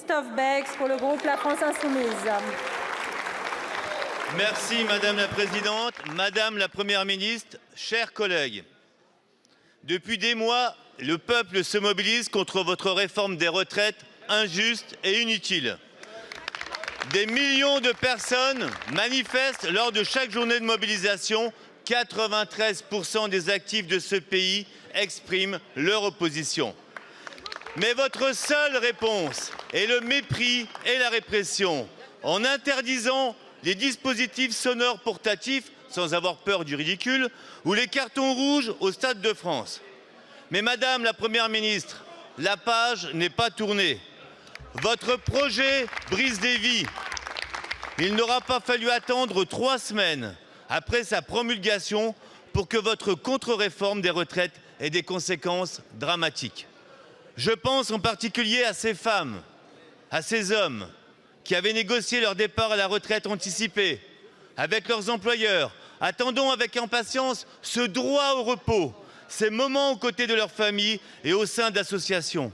Christophe Bex pour le groupe La France Insoumise. Merci Madame la Présidente, Madame la Première ministre, chers collègues. Depuis des mois, le peuple se mobilise contre votre réforme des retraites injuste et inutile. Des millions de personnes manifestent lors de chaque journée de mobilisation. 93% des actifs de ce pays expriment leur opposition. Mais votre seule réponse est le mépris et la répression. En interdisant les dispositifs sonores portatifs, sans avoir peur du ridicule, ou les cartons rouges au Stade de France. Mais Madame la Première ministre, la page n'est pas tournée. Votre projet brise des vies. Il n'aura pas fallu attendre 3 semaines après sa promulgation pour que votre contre-réforme des retraites ait des conséquences dramatiques. Je pense en particulier à ces femmes, à ces hommes qui avaient négocié leur départ à la retraite anticipée avec leurs employeurs, attendant avec impatience ce droit au repos, ces moments aux côtés de leur famille et au sein d'associations.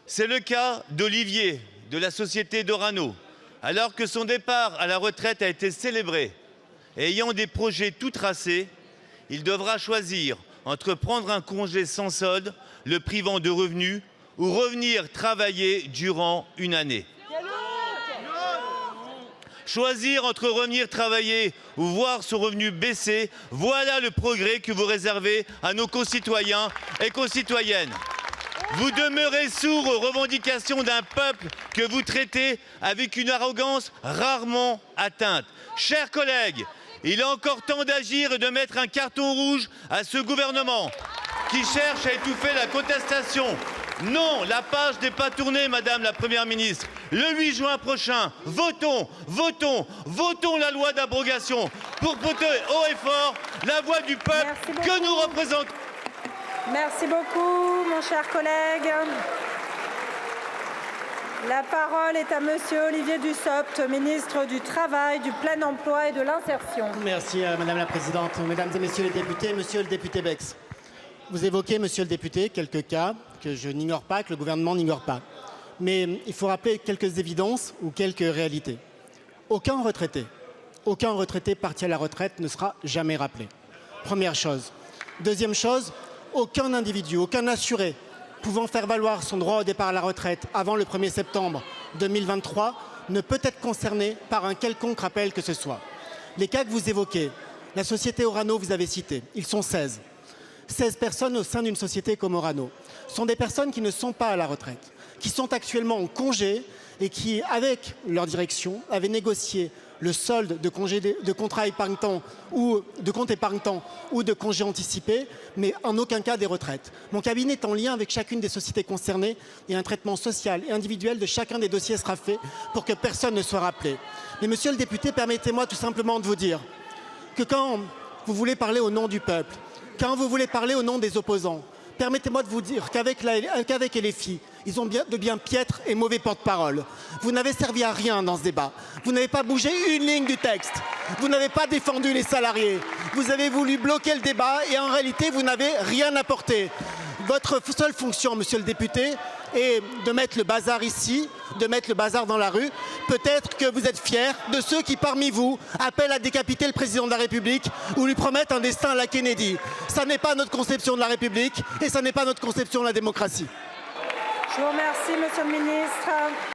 C'est le cas d'Olivier, de la société Dorano, alors que son départ à la retraite a été célébré. Et ayant des projets tout tracés, il devra choisir entre prendre un congé sans solde, le privant de revenus, ou revenir travailler durant une année. Choisir entre revenir travailler ou voir son revenu baisser, voilà le progrès que vous réservez à nos concitoyens et concitoyennes. Vous demeurez sourds aux revendications d'un peuple que vous traitez avec une arrogance rarement atteinte. Chers collègues, il est encore temps d'agir et de mettre un carton rouge à ce gouvernement qui cherche à étouffer la contestation. Non, la page n'est pas tournée, Madame la Première ministre. Le 8 juin prochain, votons la loi d'abrogation pour porter haut et fort la voix du peuple que nous représentons. Merci beaucoup, mon cher collègue. La parole est à Monsieur Olivier Dussopt, ministre du Travail, du Plein Emploi et de l'Insertion. Merci, Madame la Présidente. Mesdames et Messieurs les députés, Monsieur le député Bex. Vous évoquez, Monsieur le député, quelques cas que je n'ignore pas, que le gouvernement n'ignore pas. Mais il faut rappeler quelques évidences ou quelques réalités. Aucun retraité parti à la retraite ne sera jamais rappelé. Première chose. Deuxième chose, aucun individu, aucun assuré pouvant faire valoir son droit au départ à la retraite avant le 1er septembre 2023 ne peut être concerné par un quelconque rappel que ce soit. Les cas que vous évoquez, la société Orano, vous avez cité, ils sont 16. 16 personnes au sein d'une société comme Orano sont des personnes qui ne sont pas à la retraite, qui sont actuellement en congé et qui, avec leur direction, avaient négocié le solde de contrat épargne-temps ou de compte épargne-temps ou de congé anticipé, mais en aucun cas des retraites. Mon cabinet est en lien avec chacune des sociétés concernées et un traitement social et individuel de chacun des dossiers sera fait pour que personne ne soit rappelé. Mais monsieur le député, permettez-moi tout simplement de vous dire que quand vous voulez parler au nom du peuple, quand vous voulez parler au nom des opposants, permettez-moi de vous dire qu'avec LFI, ils ont de bien piètres et mauvais porte-parole. Vous n'avez servi à rien dans ce débat. Vous n'avez pas bougé une ligne du texte. Vous n'avez pas défendu les salariés. Vous avez voulu bloquer le débat et en réalité, vous n'avez rien apporté. Votre seule fonction, monsieur le député, est de mettre le bazar ici, de mettre le bazar dans la rue. Peut-être que vous êtes fiers de ceux qui, parmi vous, appellent à décapiter le président de la République ou lui promettent un destin à la Kennedy. Ça n'est pas notre conception de la République et ça n'est pas notre conception de la démocratie. Je vous remercie, monsieur le ministre.